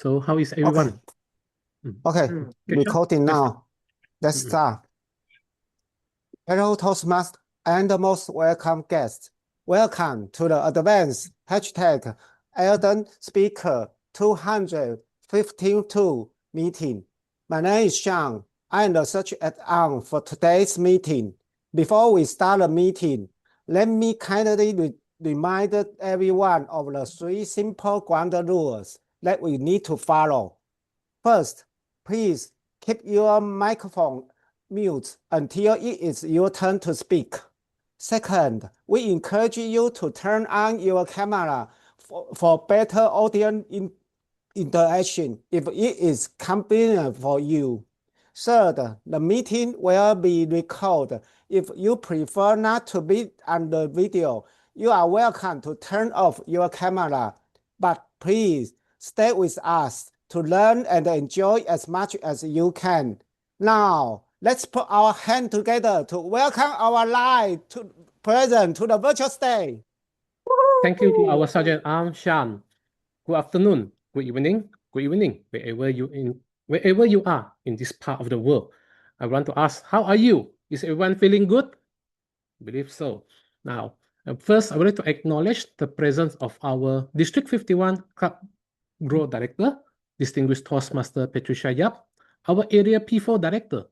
So how is everyone? Okay, recording now. Let's start. Hello, Toastmaster and most welcome guests. Welcome to the advanced hashtag Elden Speaker 252 meeting. My name is Sean. I am the search add-on for today's meeting. Before we start the meeting, let me kindly remind everyone of the 3 simple ground rules that we need to follow. First, please keep your microphone mute until it is your turn to speak. Second, we encourage you to turn on your camera for better audience interaction if it is convenient for you. Third, the meeting will be recorded. If you prefer not to be on the video, you are welcome to turn off your camera. But please stay with us to learn and enjoy as much as you can. Now, let's put our hands together to welcome our live present to the virtual stage. Thank you to our Sergeant Arm Shan. Good afternoon, good evening, wherever you are in this part of the world. I want to ask, how are you? Is everyone feeling good? I believe so. Now, first, I would like to acknowledge the presence of our District 51 Club Growth Director, Distinguished Toastmaster Patricia Yap, our Area P4 Director,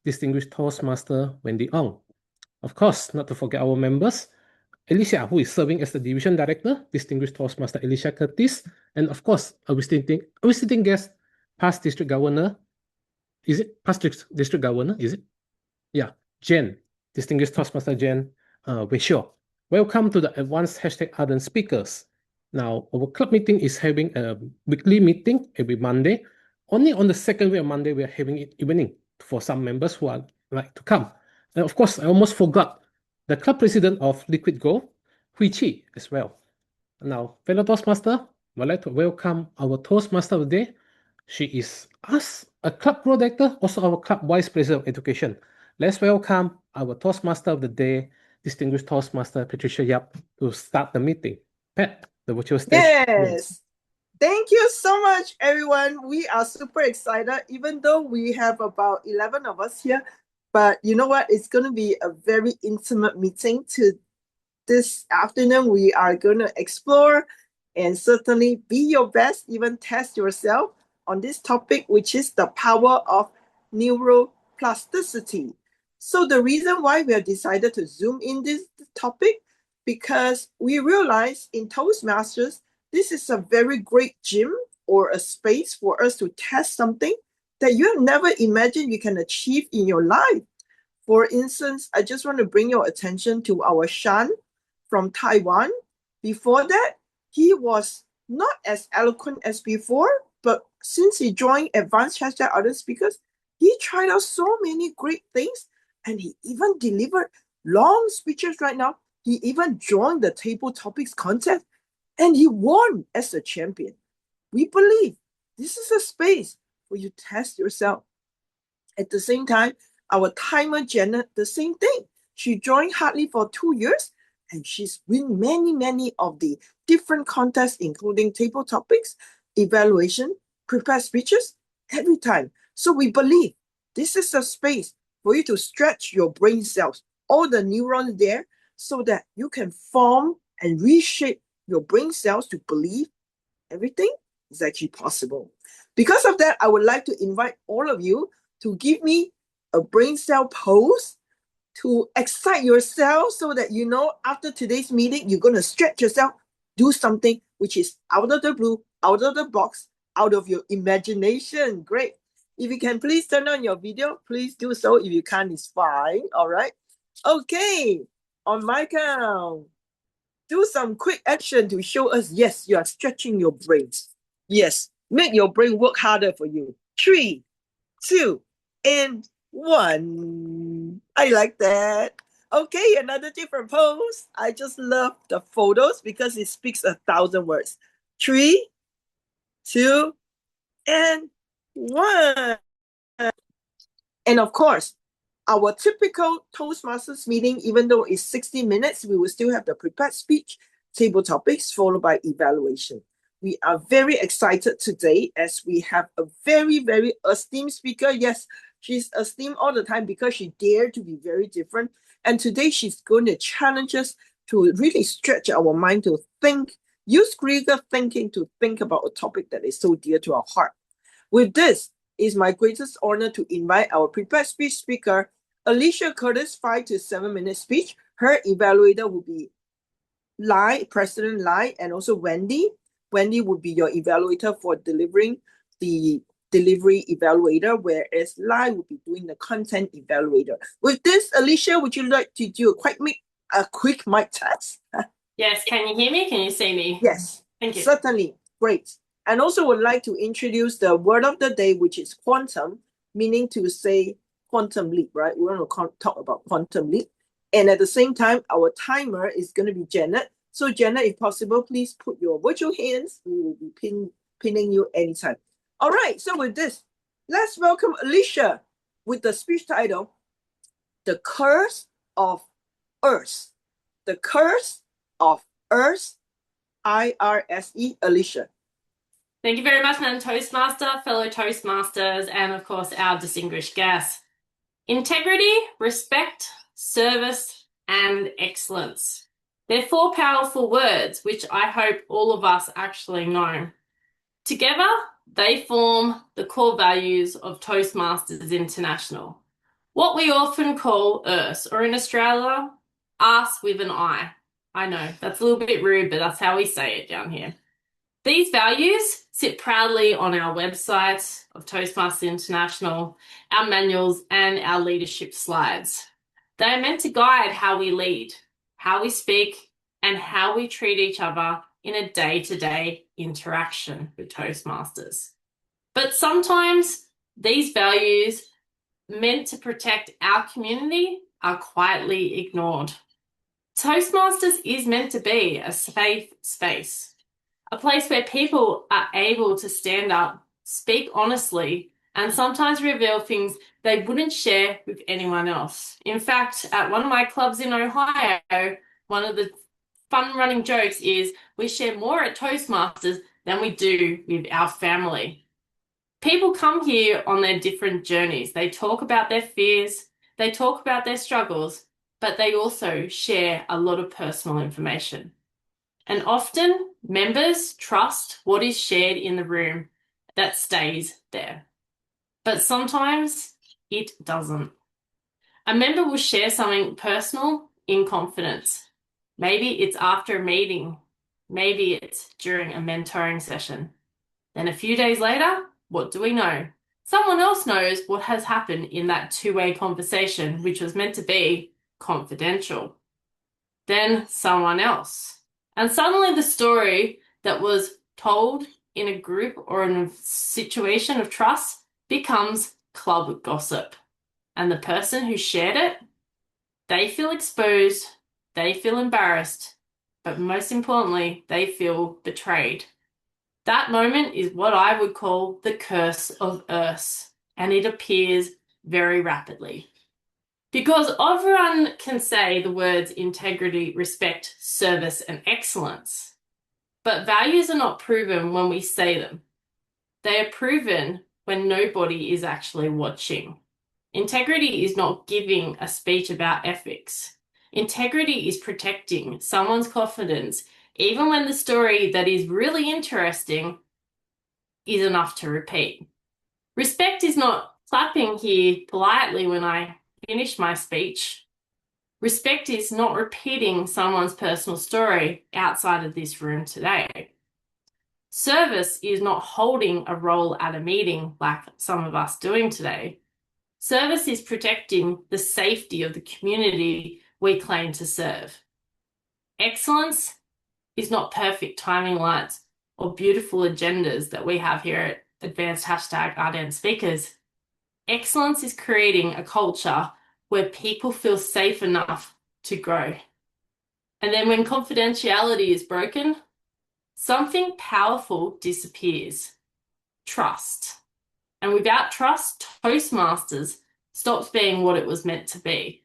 Distinguished Toastmaster Wendy Ong. Of course, not to forget our members, Alicia, who is serving as the Division Director, Distinguished Toastmaster Alicia Curtis, and of course, a visiting guest, past District Governor. Is it past District Governor? Is it? Yeah, Jen, Distinguished Toastmaster Jen Weishaw. Welcome to the Advanced Hashtag Ardent Speakers. Now, our club meeting is having a weekly meeting every Monday. Only on the second week of Monday, we are having it evening for some members who are like to come. And of course, I almost forgot the club president of Liquid Gold, Hui Chi, as well. Now, fellow Toastmaster, I'd like to welcome our Toastmaster of the day. She is us, a club growth director, also our club vice president of education. Let's welcome our Toastmaster of the day, Distinguished Toastmaster Patricia Yap, to start the meeting. Pat, the virtual stage. Yes. Thank you so much, everyone. We are super excited, even though we have about 11 of us here. But you know what? It's going to be a very intimate meeting. This afternoon, we are going to explore and certainly be your best, even test yourself on this topic, which is the power of neuroplasticity. So the reason why we have decided to zoom in this topic, because we realize in Toastmasters, this is a very great gym or a space for us to test something that you have never imagined you can achieve in your life. For instance, I just want to bring your attention to our Shan from Taiwan. Before that, he was not as eloquent as before, but since he joined Advanced Hashtag Ardent Speakers, he tried out so many great things, and he even delivered long speeches right now. He even joined the table topics contest, and he won as a champion. We believe this is a space for you to test yourself. At the same time, our timer Janet, the same thing. She joined Hartley for 2 years, and she's won many of the different contests, including table topics, evaluation, prepared speeches, every time. So we believe this is a space for you to stretch your brain cells, all the neurons there, so that you can form and reshape your brain cells to believe everything is actually possible. Because of that, I would like to invite all of you to give me a brain cell pose to excite yourself so that you know after today's meeting, you're going to stretch yourself, do something which is out of the blue, out of the box, out of your imagination. Great. If you can please turn on your video, please do so. If you can't, it's fine. All right. Okay. On my count, do some quick action to show us, yes, you are stretching your brains. Yes, make your brain work harder for you. 3, 2, and 1. I like that. Okay, another different pose. I just love the photos because it speaks 1,000 words. 3, 2, and 1. And of course, our typical Toastmasters meeting, even though it's 60 minutes, we will still have the prepared speech, table topics, followed by evaluation. We are very excited today as we have a very, very esteemed speaker. Yes, she's esteemed all the time because she dared to be very different. And today she's going to challenge us to really stretch our mind to think, use critical thinking to think about a topic that is so dear to our heart. With this, it's my greatest honor to invite our prepared speech speaker, Alicia Curtis, 5 to 7 minute speech. Her evaluator will be Lai, President Lai, and also Wendy. Wendy would be your evaluator for delivering the delivery evaluator, whereas Lai will be doing the content evaluator. With this, Alicia, would you like to do a quick mic test? Yes, can you hear me? Can you see me? Yes. Thank you. Certainly. Great. And also would like to introduce the word of the day, which is quantum, meaning to say quantum leap, right? We want to talk about quantum leap. And at the same time, our timer is going to be Janet. So Janet, if possible, please put your virtual hands. We will be pinning you anytime. All right. So with this, let's welcome Alicia with the speech title, The Curse of Earth. The Curse of Earth, IRSE, Alicia. Thank you very much, Madam Toastmaster, fellow Toastmasters, and of course, our distinguished guests. Integrity, respect, service, and excellence. They're 4 powerful words, which I hope all of us actually know. Together, they form the core values of Toastmasters International. What we often call EARS, or in Australia, arse with an I. I know, that's a little bit rude, but that's how we say it down here. These values sit proudly on our website of Toastmasters International, our manuals, and our leadership slides. They are meant to guide how we lead, how we speak, and how we treat each other in a day-to-day interaction with Toastmasters. But sometimes these values meant to protect our community are quietly ignored. Toastmasters is meant to be a safe space, a place where people are able to stand up, speak honestly, and sometimes reveal things they wouldn't share with anyone else. In fact, at one of my clubs in Ohio, one of the fun running jokes is we share more at Toastmasters than we do with our family. People come here on their different journeys. They talk about their fears, they talk about their struggles, but they also share a lot of personal information. And often, members trust what is shared in the room that stays there. But sometimes it doesn't. A member will share something personal in confidence. Maybe it's after a meeting. Maybe it's during a mentoring session. Then a few days later, what do we know? Someone else knows what has happened in that two-way conversation, which was meant to be confidential. Then someone else. And suddenly the story that was told in a group or in a situation of trust becomes club gossip. And the person who shared it, they feel exposed, they feel embarrassed, but most importantly, they feel betrayed. That moment is what I would call the curse of Earth, and it appears very rapidly. Because everyone can say the words integrity, respect, service, and excellence, but values are not proven when we say them. They are proven when nobody is actually watching. Integrity is not giving a speech about ethics. Integrity is protecting someone's confidence, even when the story that is really interesting is enough to repeat. Respect is not clapping here politely when I finish my speech. Respect is not repeating someone's personal story outside of this room today. Service is not holding a role at a meeting like some of us doing today. Service is protecting the safety of the community we claim to serve. Excellence is not perfect timing lights or beautiful agendas that we have here at Advanced #Ardent Speakers. Excellence is creating a culture where people feel safe enough to grow. And then when confidentiality is broken, something powerful disappears. Trust. And without trust, Toastmasters stops being what it was meant to be.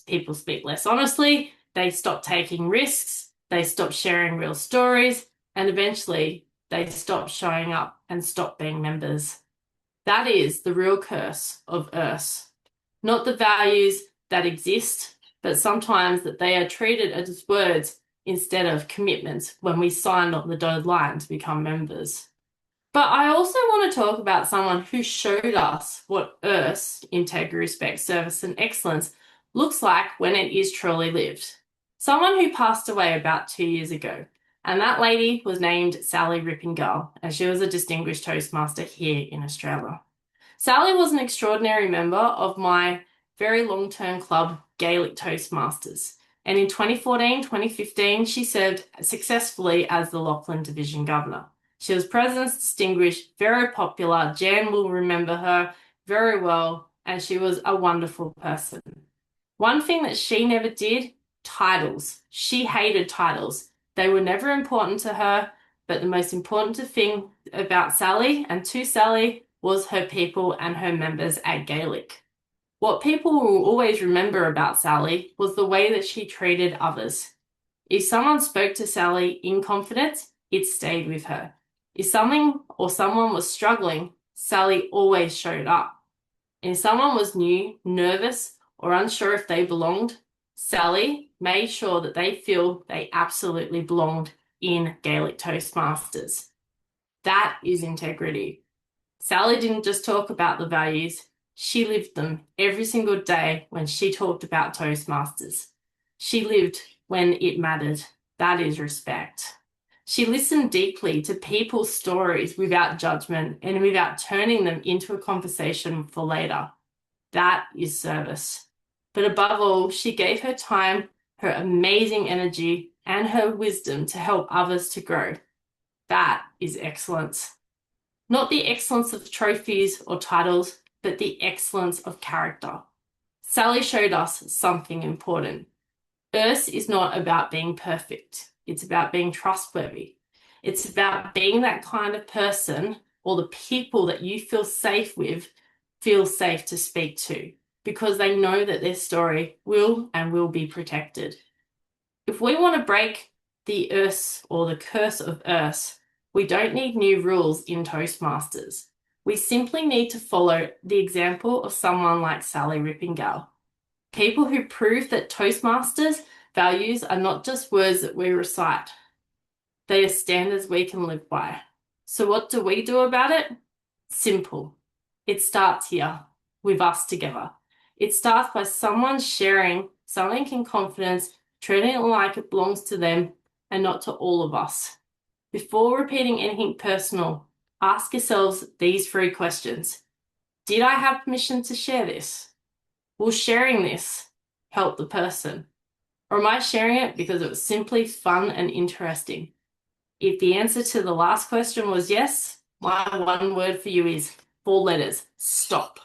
People speak less honestly, they stop taking risks, they stop sharing real stories, and eventually they stop showing up and stop being members. That is the real curse of ERS. Not the values that exist, but sometimes that they are treated as words instead of commitments when we sign on the dotted line to become members. But I also want to talk about someone who showed us what ERS, integrity, respect, service, and excellence, looks like when it is truly lived. Someone who passed away about 2 years ago, and that lady was named Sally Rippingall, and she was a distinguished Toastmaster here in Australia. Sally was an extraordinary member of my very long-term club, Gaelic Toastmasters, and in 2014-2015, she served successfully as the Lachlan Division Governor. She was President's Distinguished, very popular. Jan will remember her very well, and she was a wonderful person. One thing that she never did, titles. She hated titles. They were never important to her, but the most important thing about Sally and to Sally was her people and her members at Gaelic. What people will always remember about Sally was the way that she treated others. If someone spoke to Sally in confidence, it stayed with her. If something or someone was struggling, Sally always showed up. If someone was new, nervous, or unsure if they belonged, Sally made sure that they feel they absolutely belonged in Gaelic Toastmasters. That is integrity. Sally didn't just talk about the values, she lived them every single day when she talked about Toastmasters. She lived when it mattered. That is respect. She listened deeply to people's stories without judgment and without turning them into a conversation for later. That is service. But above all, she gave her time, her amazing energy, and her wisdom to help others to grow. That is excellence. Not the excellence of trophies or titles, but the excellence of character. Sally showed us something important. ERS is not about being perfect. It's about being trustworthy. It's about being that kind of person, or the people that you feel safe with feel safe to speak to, because they know that their story will be protected. If we want to break the ERS or the curse of ERS, we don't need new rules in Toastmasters. We simply need to follow the example of someone like Sally Rippingall. People who prove that Toastmasters values are not just words that we recite. They are standards we can live by. So what do we do about it? Simple. It starts here, with us together. It starts by someone sharing something in confidence, treating it like it belongs to them and not to all of us. Before repeating anything personal, ask yourselves these 3 questions. Did I have permission to share this? Will sharing this help the person? Or am I sharing it because it was simply fun and interesting? If the answer to the last question was yes, my one word for you is 4 letters, stop.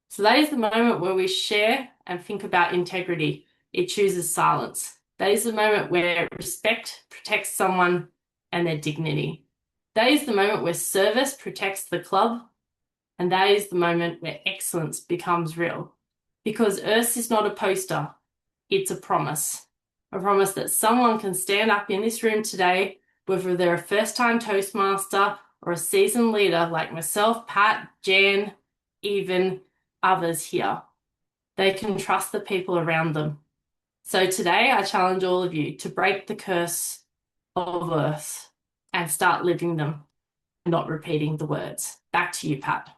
So that is the moment where we share and think about integrity. It chooses silence. That is the moment where respect protects someone and their dignity. That is the moment where service protects the club. And that is the moment where excellence becomes real. Because ERS is not a poster, it's a promise. A promise that someone can stand up in this room today, whether they're a first-time Toastmaster or a seasoned leader like myself, Pat, Jan, even others here. They can trust the people around them. So today I challenge all of you to break the curse of ERS and start living them, not repeating the words. Back to you, Pat.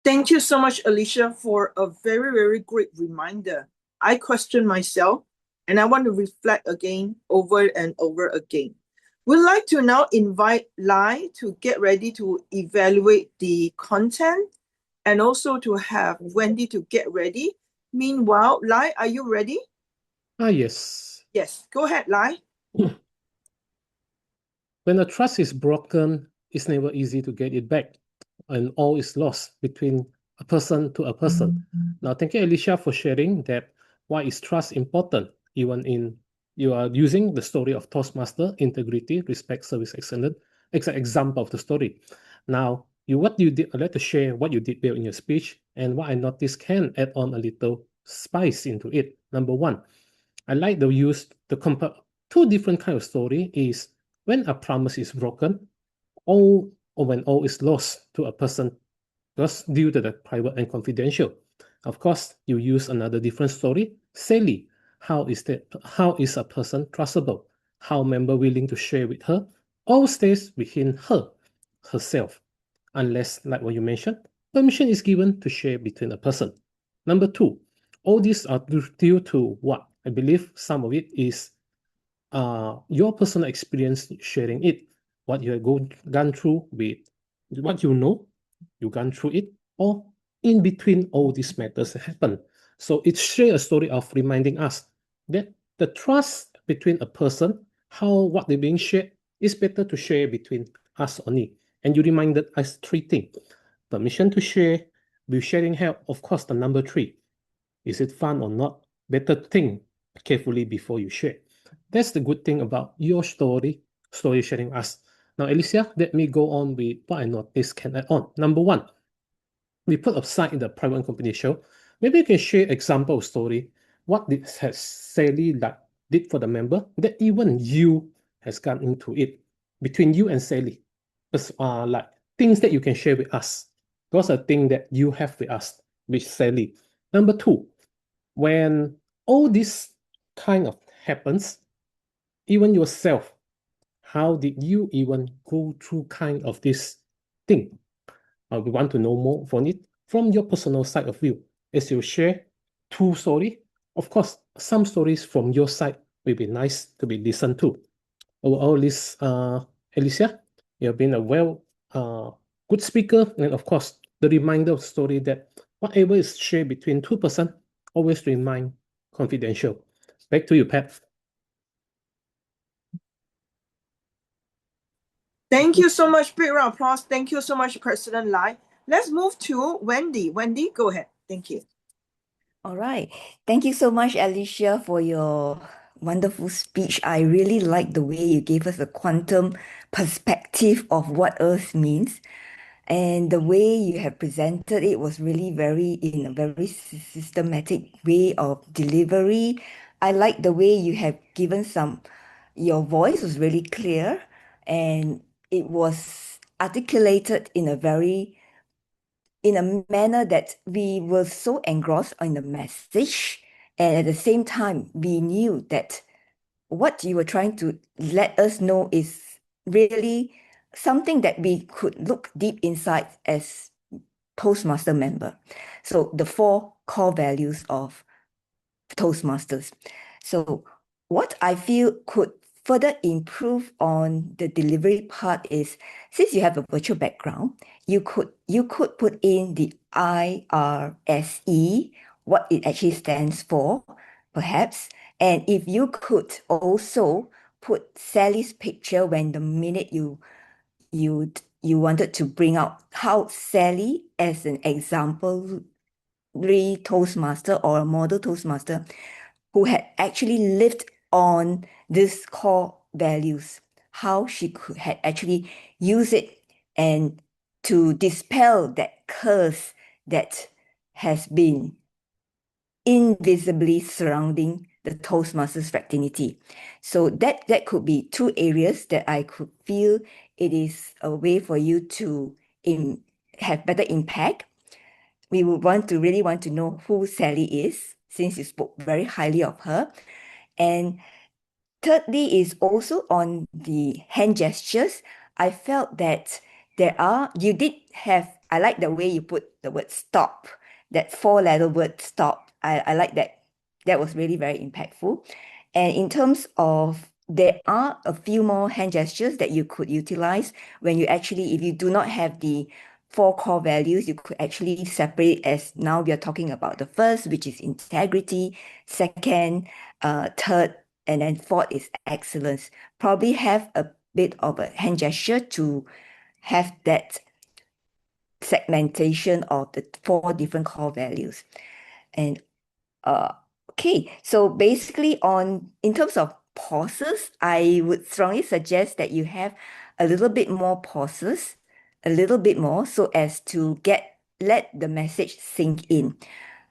Thank you so much, Alicia, for a very, very great reminder. I question myself and I want to reflect again over and over again. We'd like to now invite Lai to get ready to evaluate the content and also to have Wendy to get ready. Meanwhile, Lai, are you ready? Yes. Yes, go ahead, Lai. When a trust is broken, it's never easy to get it back, and all is lost between a person to a person. Now, thank you, Alicia, for sharing that why is trust important, even in you are using the story of Toastmaster, integrity, respect, service, excellence, as an example of the story. Now, what you did, I'd like to share what you did well in your speech, and what I noticed can add on a little spice into it. Number 1, I like to use the compare 2 different kind of story is when a promise is broken all or when all is lost to a person just due to the private and confidential. Of course, you use another different story. Sally, how is a person trustable? How member willing to share with her? All stays within herself. Unless, like what you mentioned, permission is given to share between a person. Number two, all these are due to what? I believe some of it is your personal experience sharing it, what you have gone through with what you know, you gone through it, or in between all these matters happen. So it share a story of reminding us that the trust between a person, what they're being shared, is better to share between us only. And you reminded us three things: permission to share, will sharing help, of course, the number three. Is it fun or not? Better think carefully before you share. That's the good thing about your story sharing us. Now, Alicia, let me go on with what I noticed can add on. Number one, we put aside the private and confidential. Maybe you can share example story. What did has Sally did for the member that even you has gone into it between you and Sally. Like things that you can share with us. Those are things that you have with us with Sally. Number two, when all this kind of happens, even yourself, how did you even go through kind of this thing? We want to know more from it from your personal side of view. As you share two story, of course, some stories from your side will be nice to be listened to. Overall, this Alicia, you have been a good speaker, and of course, the reminder of story that whatever is shared between two person always remain confidential. Back to you, Pat. Thank you so much. Big round of applause. Thank you so much, President Lai. Let's move to Wendy. Wendy, go ahead. Thank you. All right. Thank you so much, Alicia, for your wonderful speech. I really like the way you gave us a quantum perspective of what Earth means. And the way you have presented it was really in a very systematic way of delivery. I like the way you have given your voice was really clear and it was articulated in a manner that we were so engrossed in the message. And at the same time, we knew that what you were trying to let us know is really something that we could look deep inside as Toastmaster member. So the four core values of Toastmasters. So what I feel could further improve on the delivery part is, since you have a virtual background, you could put in the IRSE, what it actually stands for, perhaps. And if you could also put Sally's picture when the minute you wanted to bring out how Sally as an example Toastmaster or a model Toastmaster who had actually lived on these core values, how she had actually used it and to dispel that curse that has been invisibly surrounding the Toastmasters fraternity. So that could be two areas that I could feel it is a way for you to have better impact. We would really want to know who Sally is, since you spoke very highly of her. And thirdly is also on the hand gestures. I felt that I like the way you put the word stop, that four-letter word stop. I like that. That was really very impactful. And in terms of, there are a few more hand gestures that you could utilize when you actually, if you do not have the four core values, you could actually separate, as now we are talking about the first, which is integrity, second, third, and then fourth is excellence. Probably have a bit of a hand gesture to have that segmentation of the four different core values. And okay, so basically in terms of pauses, I would strongly suggest that you have a little bit more pauses, a little bit more, so as to let the message sink in.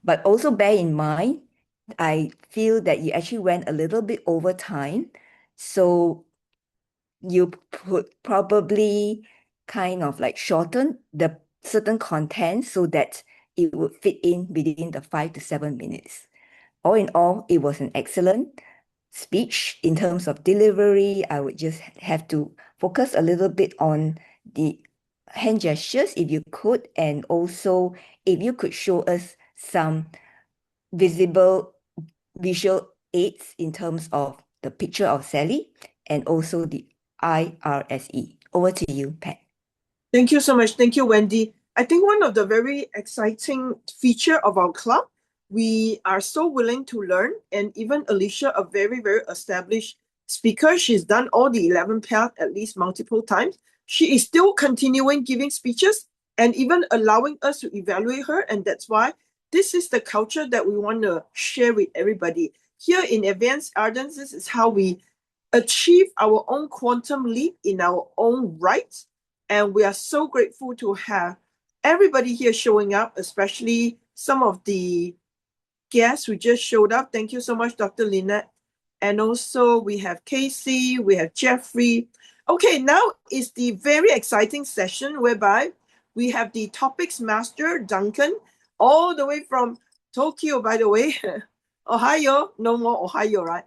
But also bear in mind, I feel that you actually went a little bit over time. So you could probably kind of like shorten the certain content so that it would fit in within the 5 to 7 minutes. All in all, it was an excellent speech in terms of delivery. I would just have to focus a little bit on the hand gestures if you could, and also if you could show us some visual aids in terms of the picture of Sally and also the IRSE. Over to you, Pat. Thank you so much. Thank you, Wendy. I think one of the very exciting feature of our club, we are so willing to learn, and even Alicia, a very, very established speaker, she's done all the 11 path at least multiple times. She is still continuing giving speeches and even allowing us to evaluate her. And that's why this is the culture that we want to share with everybody. Here in Advanced Ardens, this is how we achieve our own quantum leap in our own right. And we are so grateful to have everybody here showing up, especially some of the guests who just showed up. Thank you so much, Dr. Lynette. And also we have Casey, we have Jeffrey. Okay, now is the very exciting session whereby we have the topics master, Duncan, all the way from Tokyo, by the way. Ohio, no more Ohio, right?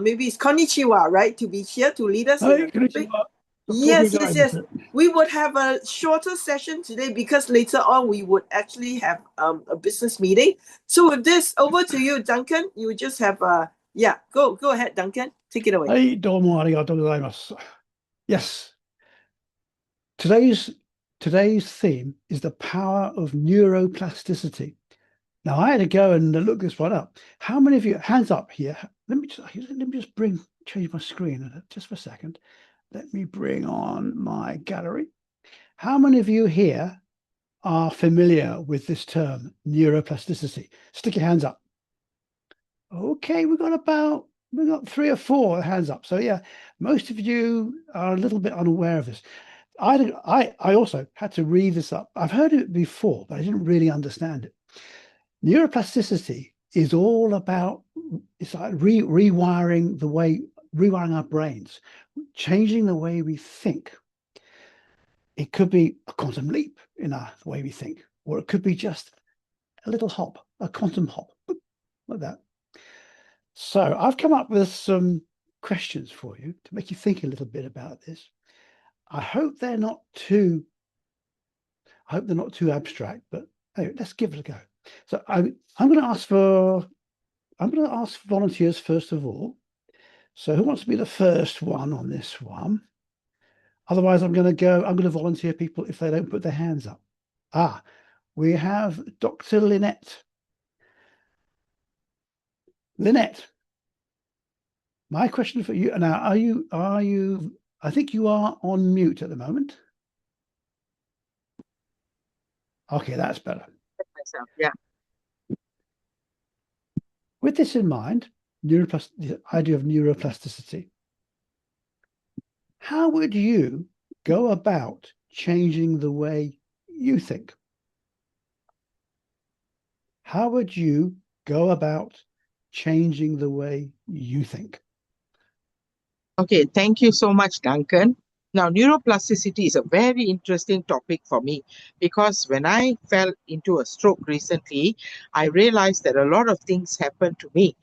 Maybe it's konnichiwa, right? To be here to lead us in the topic. Yes. We would have a shorter session today because later on we would actually have a business meeting. So with this, over to you, Duncan. You just have go ahead, Duncan. Take it away. Hey, domo arigatou gozaimasu. Yes. Today's theme is the power of neuroplasticity. Now I had to go and look this one up. How many of you, hands up here? Let me just change my screen just for a second. Let me bring on my gallery. How many of you here are familiar with this term, neuroplasticity? Stick your hands up. Okay, we've got 3 or 4 hands up. So yeah, most of you are a little bit unaware of this. I also had to read this up. I've heard it before, but I didn't really understand it. Neuroplasticity is all about, it's like rewiring our brains, changing the way we think. It could be a quantum leap in the way we think, or it could be just a little hop, a quantum hop, like that. So I've come up with some questions for you to make you think a little bit about this. I hope they're not too abstract, but anyway, let's give it a go. So I'm going to ask volunteers first of all. So who wants to be the first one on this one? Otherwise, I'm going to volunteer people if they don't put their hands up. We have Dr. Lynette. Lynette, my question for you now, are you, I think you are on mute at the moment. Okay, that's better. Yeah. With this in mind, the idea of neuroplasticity, how would you go about changing the way you think? How would you go about changing the way you think? Okay, thank you so much, Duncan. Now, neuroplasticity is a very interesting topic for me because when I fell into a stroke recently, I realized that a lot of things happened to me,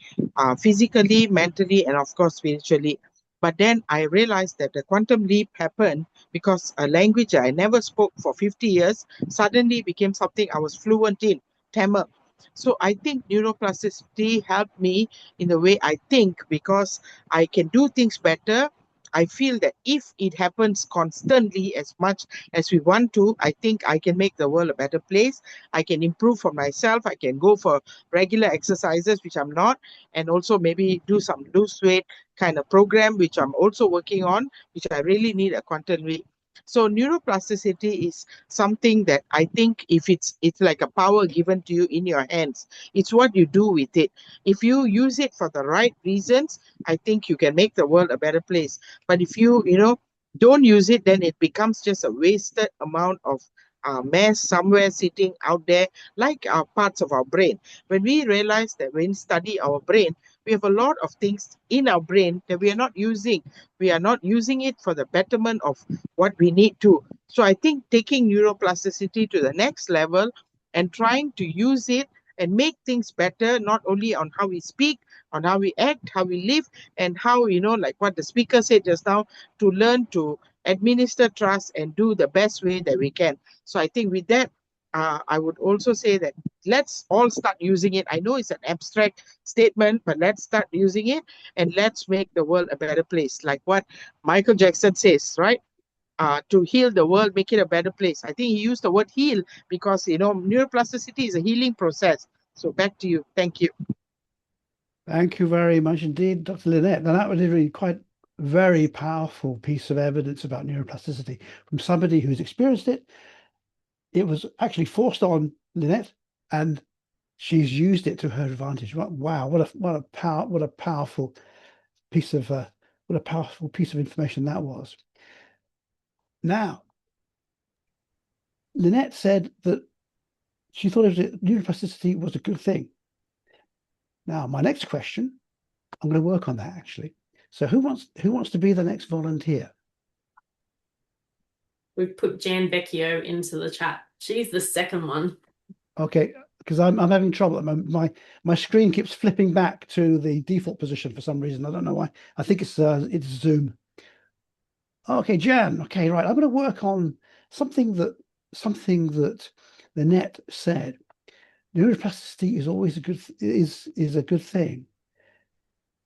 physically, mentally, and of course, spiritually. But then I realized that the quantum leap happened because a language I never spoke for 50 years suddenly became something I was fluent in, Tamil. So I think neuroplasticity helped me in the way I think because I can do things better. I feel that if it happens constantly as much as we want to, I think I can make the world a better place. I can improve for myself. I can go for regular exercises, which I'm not, and also maybe do some lose weight kind of program, which I'm also working on, which I really need a quantum leap. So neuroplasticity is something that I think if it's like a power given to you in your hands. It's what you do with it. If you use it for the right reasons, I think you can make the world a better place. But if you don't use it, then it becomes just a wasted amount of mess somewhere sitting out there, like parts of our brain. When we realize that when we study our brain, we have a lot of things in our brain that we are not using. We are not using it for the betterment of what we need to. So I think taking neuroplasticity to the next level and trying to use it and make things better, not only on how we speak, on how we act, how we live, and how, like what the speaker said just now, to learn to administer trust and do the best way that we can. So I think with that, I would also say that let's all start using it. I know it's an abstract statement, but let's start using it and let's make the world a better place. Like what Michael Jackson says, right? To heal the world, make it a better place. I think he used the word heal because, neuroplasticity is a healing process. So back to you. Thank you. Thank you very much indeed, Dr. Lynette. Now, that was really quite a very powerful piece of evidence about neuroplasticity from somebody who's experienced it. It was actually forced on Lynette, and she's used it to her advantage. Wow, what a powerful piece of information that was. Now, Lynette said that she thought neuroplasticity was a good thing. Now, my next question, I'm going to work on that actually. So who wants to be the next volunteer? We've put Jan Vecchio into the chat. She's the second one. Okay, because I'm having trouble. My screen keeps flipping back to the default position for some reason. I don't know why. I think it's Zoom. Okay, Jan. Okay, right. I'm going to work on something that Lynette said. Neuroplasticity is always a good thing.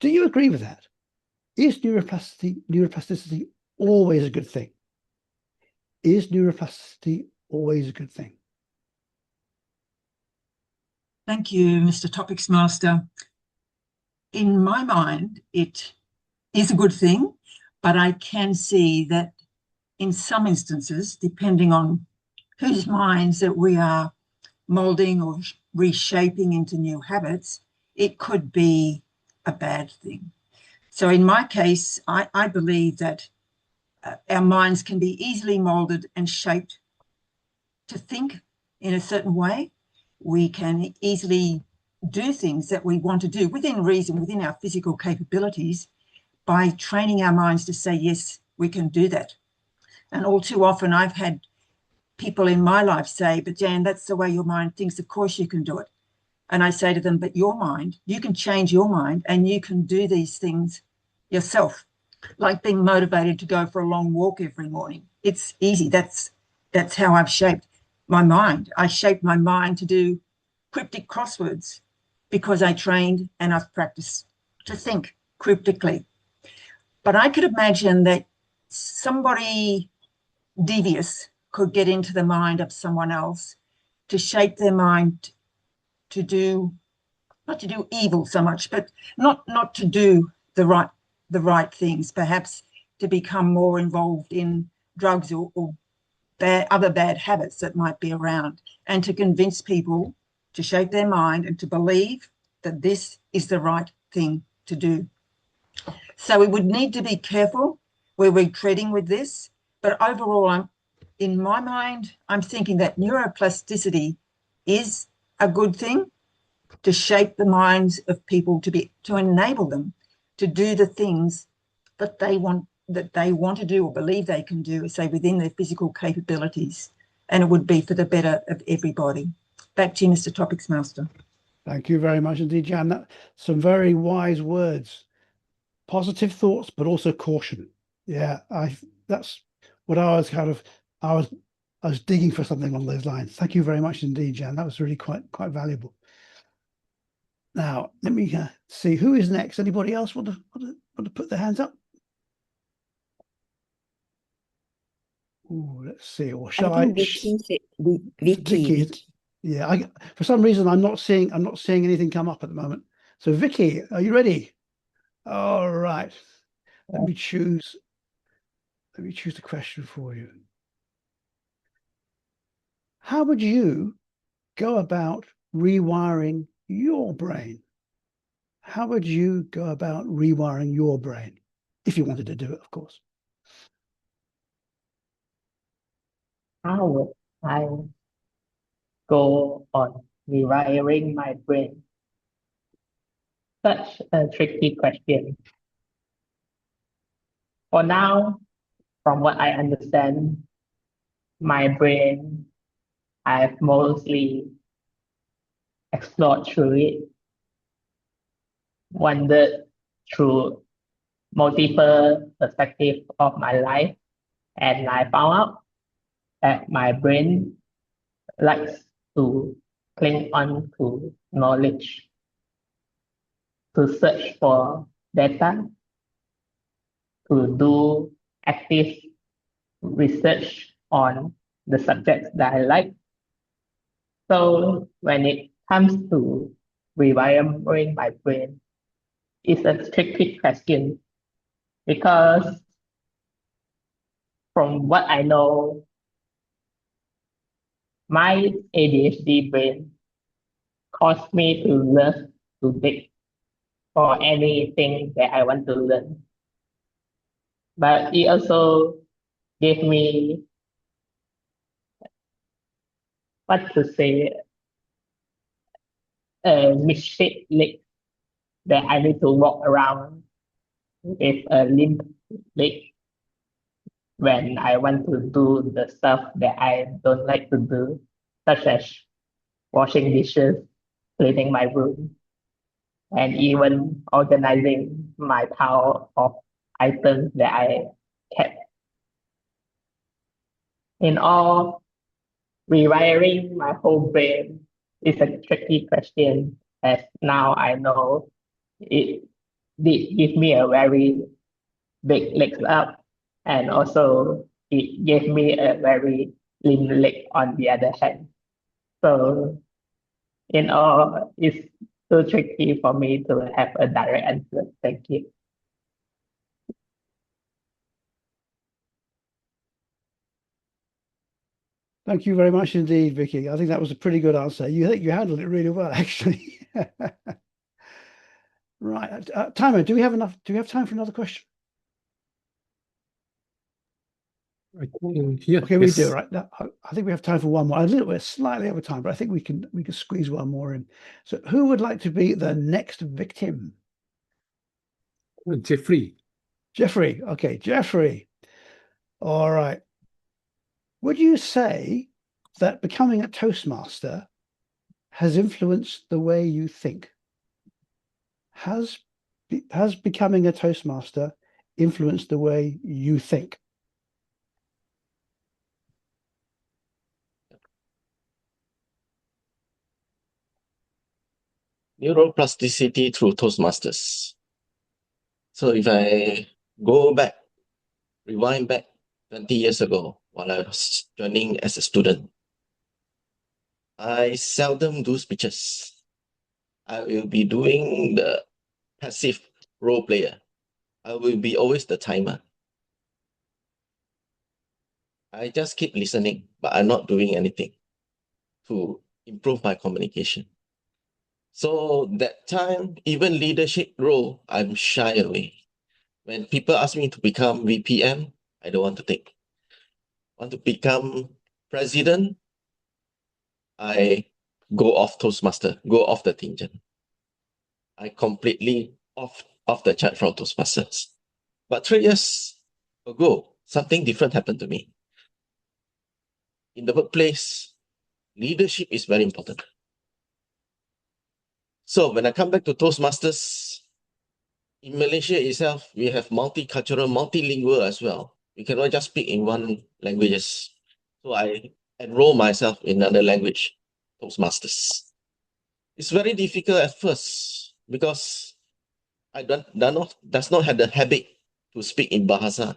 Do you agree with that? Is neuroplasticity always a good thing? Is neuroplasticity always a good thing? Thank you, Mr. Topics Master. In my mind, it is a good thing, but I can see that in some instances, depending on whose minds that we are molding or reshaping into new habits, it could be a bad thing. So in my case, I believe that our minds can be easily molded and shaped to think in a certain way. We can easily do things that we want to do within reason, within our physical capabilities, by training our minds to say, yes, we can do that. And all too often I've had people in my life say, but Jan, that's the way your mind thinks. Of course you can do it. And I say to them, but your mind, you can change your mind and you can do these things yourself, like being motivated to go for a long walk every morning. It's easy. That's how I've shaped my mind. I shaped my mind to do cryptic crosswords because I trained and I've practiced to think cryptically. But I could imagine that somebody devious could get into the mind of someone else to shape their mind to do, not to do evil so much, but not to do the right things, perhaps to become more involved in drugs or other bad habits that might be around, and to convince people to shape their mind and to believe that this is the right thing to do. So we would need to be careful where we're treading with this. But overall, in my mind, I'm thinking that neuroplasticity is a good thing to shape the minds of people to enable them to do the things that they want to do or believe they can do, say within their physical capabilities, and it would be for the better of everybody. Back to you, Mr. Topics Master. Thank you very much indeed, Jan. Some very wise words, positive thoughts, but also caution. Yeah, that's what I was digging for something along those lines. Thank you very much indeed, Jan. That was really quite valuable. Now, let me see who is next. Anybody else want to put their hands up? Ooh, let's see. Or shall I? Vicky said Vicky. Yeah, for some reason I'm not seeing anything come up at the moment. So Vicky, are you ready? All right. Let me choose the question for you. How would you go about rewiring your brain? How would you go about rewiring your brain if you wanted to do it, of course? How would I go on rewiring my brain? such a tricky question. For now, from what I understand, my brain, I've mostly explored through it, wandered through multiple perspectives of my life, and I found out that my brain likes to cling on to knowledge, to search for data, to do active research on the subjects that I like. So when it comes to rewiring my brain, it's a tricky question because from what I know, my ADHD brain caused me to love to dig for anything that I want to learn. But it also gave me, what to say, a misshaped leg that I need to walk around with a limp leg when I want to do the stuff that I don't like to do, such as washing dishes, cleaning my room, and even organizing my pile of items that I kept. In all, rewiring my whole brain is a tricky question, as now I know it did give me a very big legs up, and also it gave me a very limb leg on the other hand. So in all, it's too tricky for me to have a direct answer. Thank you. Thank you very much indeed, Vicky. I think that was a pretty good answer. You think you handled it really well, actually. Right. Timer, do we have time for another question? I think here. Okay, we yes. do, right. I think we have time for one more. We're slightly over time, but I think we can squeeze one more in. So who would like to be the next victim? Jeffrey. Jeffrey. Okay, Jeffrey. All right. Would you say that becoming a Toastmaster has influenced the way you think? Has becoming a Toastmaster influenced the way you think? Neuroplasticity through Toastmasters. So if I go back, rewind back 20 years ago while I was joining as a student, I seldom do speeches. I will be doing the passive role player. I will be always the timer. I just keep listening, but I'm not doing anything to improve my communication. So that time, even leadership role, I'm shy away. When people ask me to become VPM, I don't want to take. Want to become president, I go off Toastmaster, go off the tangent. I completely off the chart from Toastmasters. But 3 years ago, something different happened to me. In the workplace, leadership is very important. So when I come back to Toastmasters, in Malaysia itself, we have multicultural, multilingual as well. We cannot just speak in one languages. So I enroll myself in another language, Toastmasters. It's very difficult at first because I does not have the habit to speak in Bahasa,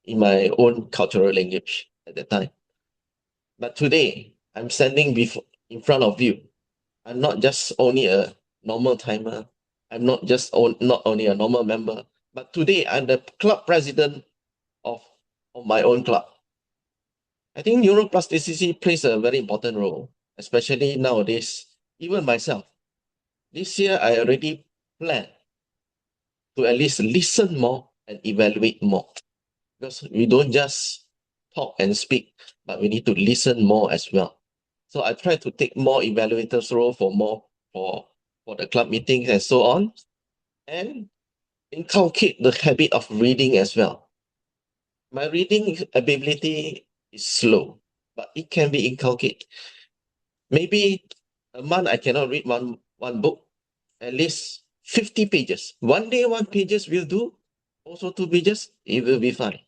in my own cultural language at that time. But today, I'm standing in front of you. I'm not just only a normal timer. I'm not only a normal member, but today I'm the club president of my own club. I think neuroplasticity plays a very important role, especially nowadays. Even myself, this year I already plan to at least listen more and evaluate more, because we don't just talk and speak, but we need to listen more as well. So I try to take more evaluators role for the club meetings and so on. and inculcate the habit of reading as well. My reading ability is slow, but it can be inculcated. Maybe a month I cannot read one book, at least 50 pages. One day, 1 pages will do. Also 2 pages, it will be fine.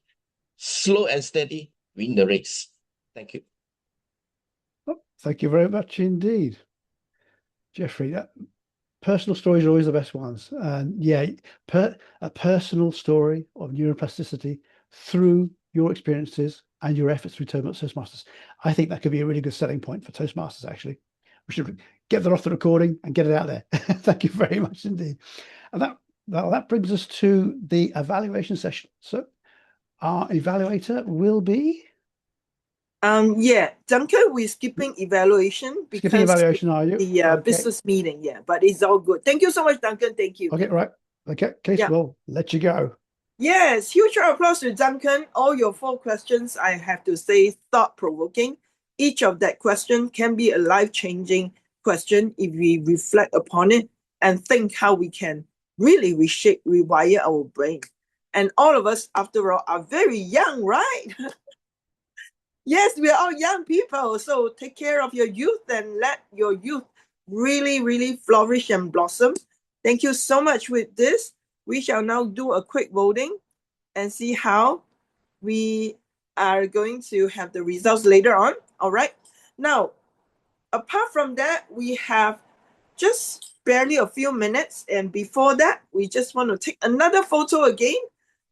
Slow and steady, win the race. Thank you. Oh, thank you very much indeed, Jeffrey. Personal stories are always the best ones. And yeah, a personal story of neuroplasticity through your experiences and your efforts through Toastmasters. I think that could be a really good selling point for Toastmasters, actually. We should get that off the recording and get it out there. Thank you very much indeed. And that brings us to the evaluation session. So our evaluator will be... Yeah, Duncan, we're skipping evaluation because Skipping evaluation, are you? the Okay. business meeting, yeah, but it's all good. Thank you so much, Duncan. Thank you. Okay, right. Okay, Case, Yeah. we'll let you go. Yes, huge applause to Duncan. All your 4 questions, I have to say, thought-provoking. Each of that question can be a life-changing question if we reflect upon it and think how we can really rewire our brain. And all of us, after all, are very young, right? Yes, we are all young people. So take care of your youth and let your youth really, really flourish and blossom. Thank you so much with this. We shall now do a quick voting and see how we are going to have the results later on. All right. Now, apart from that, we have just barely a few minutes. And before that, we just want to take another photo again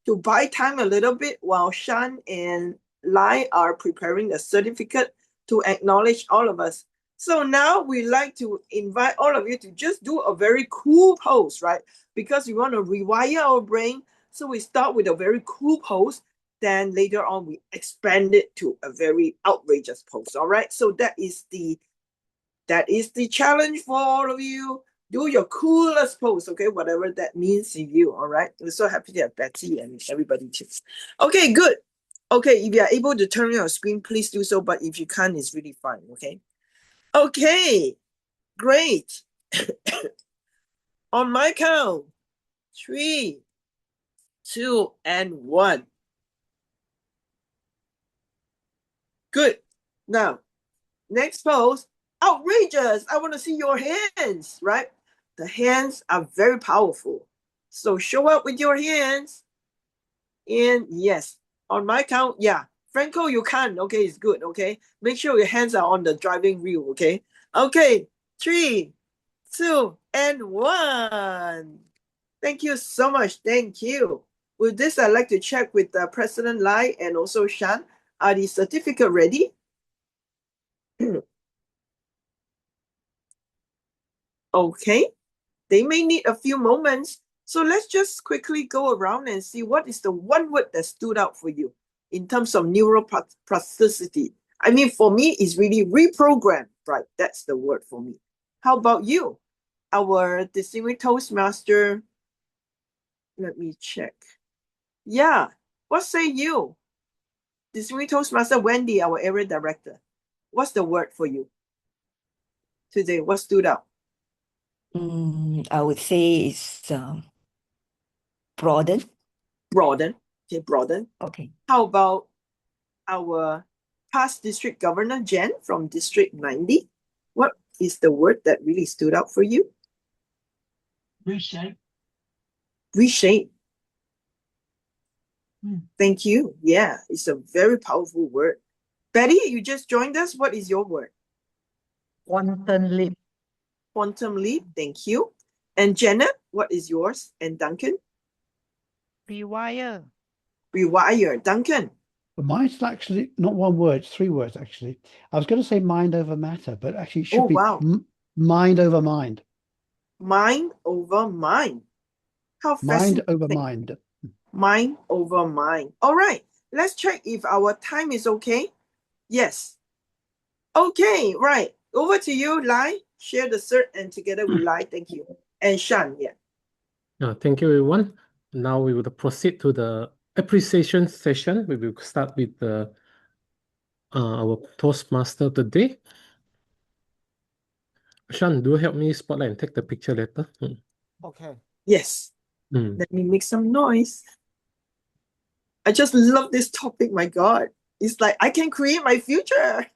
to buy time a little bit while Shan and Lai are preparing a certificate to acknowledge all of us. So now we like to invite all of you to just do a very cool pose, right? Because we want to rewire our brain. So we start with a very cool pose. Then later on, we expand it to a very outrageous pose. All right. So that is the challenge for all of you. Do your coolest pose, okay? Whatever that means to you, all right? We're so happy to have Betty and everybody too. Okay, good. Okay, if you are able to turn on your screen, please do so. But if you can't, it's really fine, okay? Okay, great. On my count, 3, 2, and 1. Good. Now, next pose, outrageous. I want to see your hands, right? The hands are very powerful. So show up with your hands. And yes, on my count, yeah. Franco, you can. Okay, it's good. Okay. Make sure your hands are on the driving wheel. Okay. Okay. 3, 2, and 1. Thank you so much. Thank you. With this, I'd like to check with President Lai and also Shan. Are the certificate ready? Okay. They may need a few moments. So let's just quickly go around and see what is the one word that stood out for you in terms of neuroplasticity. I mean, for me, it's really reprogram, right? That's the word for me. How about you? Our distinguished Toastmaster, let me check. Yeah, what say you? Distinguished Toastmaster Wendy, our area director. What's the word for you today? What stood out? I would say it's broaden. Broaden. Okay, broaden. Okay. How about our past district governor, Jen, from District 90? What is the word that really stood out for you? Reshape. Reshape. Thank you. Yeah, it's a very powerful word. Betty, you just joined us. What is your word? Quantum leap. Quantum leap. Thank you. And Janet, what is yours? And Duncan? Rewire. Rewire. Duncan? But mine's actually not one word, it's 3 words actually. I was going to say mind over matter, but actually it should be wow. mind over mind. Mind over mind. How Mind fascinating. over mind. Mind over mind. All right. Let's check if our time is okay. Yes. Okay, right. Over to you, Lai. Share the cert and together with Lai. Thank you. And Shan, yeah. Thank you, everyone. Now we will proceed to the appreciation session. We will start with our Toastmaster today. Shan, do help me spotlight and take the picture later. Okay. Yes. Mm. Let me make some noise. I just love this topic, my God. It's like I can create my future.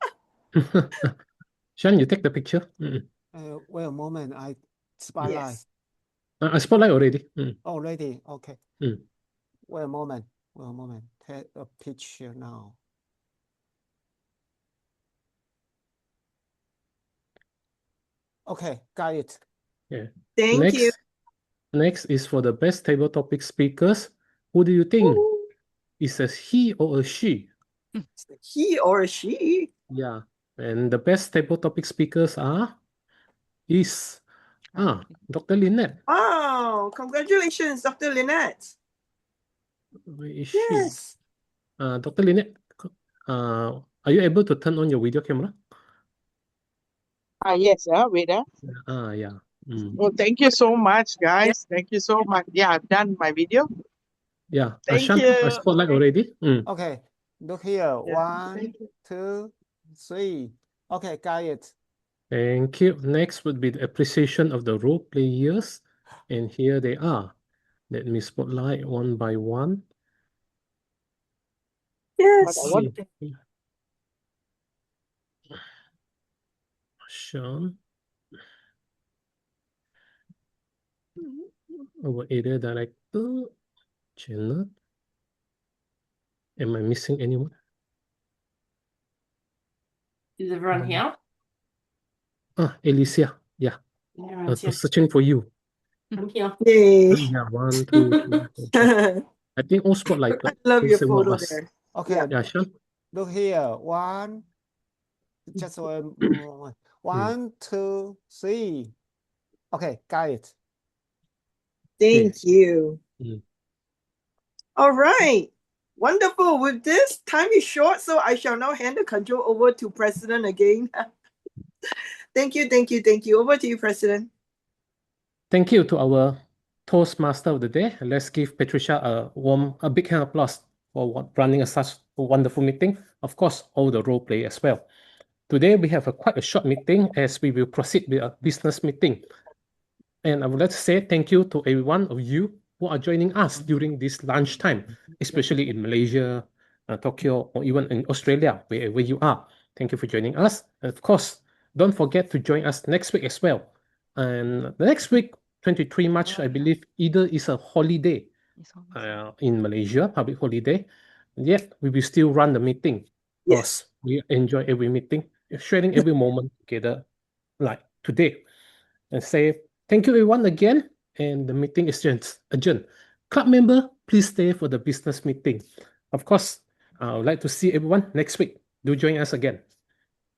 Sean, you take the picture. Wait a moment, I spotlight Yes. I spotlight already. already. Okay. Mm. Wait a moment. Take a picture now. Okay, got it. Yeah. Thank you. Next is for the best table topic speakers. Who do you think? Ooh, Is a he or a she? he or she. Yeah. And the best table topic speakers is Dr. Lynette. Wow, congratulations, Dr. Lynette. Where is she? Yes. Dr. Lynette, are you able to turn on your video camera? Yes, wait. Yeah. Well, thank you so much, guys. Thank you so much. Yeah, I've done my video. Yeah. Thank Sean, you. I spotlight already. Okay, look here. Yeah. 1, 2, 3. Okay, got it. Thank you. Next would be the appreciation of the role players. And here they are. Let me spotlight one by one. But Yes. I want Sean. Our area director. Janet. Am I missing anyone? Is everyone here? Alicia. Yeah. Everyone's here. Searching for you. I'm here. Yay. Yeah, 1, 2, 3, 4, 5. I think all spotlighted. I love your Say one of photo us. there. Okay, Yeah, Sean. look here. 1, just one. 1, 2, 3. Okay, got it. Thank you. Mm. All right. Wonderful. With this, time is short, so I shall now hand the control over to President again. Thank you. Over to you, President. Thank you to our Toastmaster of the day. Let's give Patricia a big hand of applause for running such a wonderful meeting. Of course, all the role play as well. Today we have quite a short meeting as we will proceed with a business meeting. And I would like to say thank you to every one of you who are joining us during this lunchtime, especially in Malaysia, Tokyo, or even in Australia, wherever you are. Thank you for joining us. And of course, don't forget to join us next week as well. And next week, 23 March, I believe either is a holiday in Malaysia, public holiday. Yet we will still run the meeting because we enjoy every meeting, sharing every moment together like today. And say thank you everyone again, and the meeting is adjourned. Club member, please stay for the business meeting. Of course, I would like to see everyone next week. Do join us again.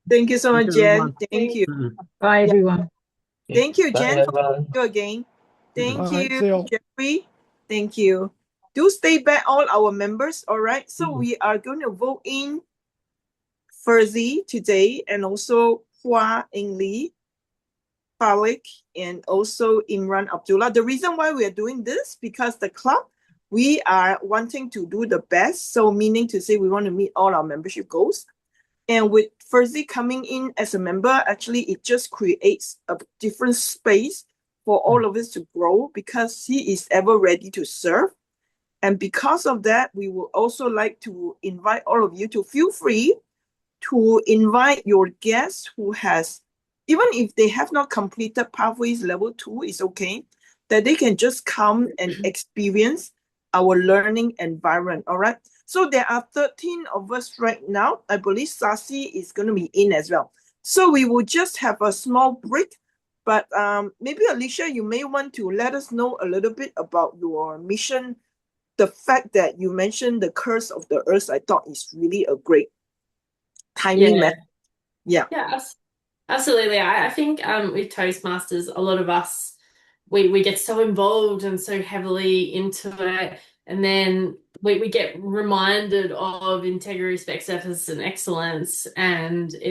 Thank you so Thank much, you, Jen. everyone. Thank you. Bye, everyone. Thank you, Bye, Jen, for everyone. coming again. Thank All right, you, see you all. Jeffrey. Thank you. Do stay back, all our members. All right. So Mm. we are going to vote in Ferzi today, and also Hua Eng Lee, Falik, and also Imran Abdullah. The reason why we are doing this, because the club, we are wanting to do the best. So meaning to say we want to meet all our membership goals. And with Ferzi coming in as a member, actually it just creates a different space for all of us to grow, because he is ever ready to serve. And because of that, we would also like to invite all of you to feel free to invite your guests who has, even if they have not completed Pathways Level 2, is okay, that they can just come and experience our learning environment, all right? So there are 13 of us right now. I believe Sasi is going to be in as well. So we will just have a small break, but maybe Alicia, you may want to let us know a little bit about your mission. The fact that you mentioned the curse of the earth, I thought is really a great timing. Yeah, absolutely. I think with Toastmasters, a lot of us, we get so involved and so heavily into it, and then we get reminded of integrity, respect, service, and excellence, and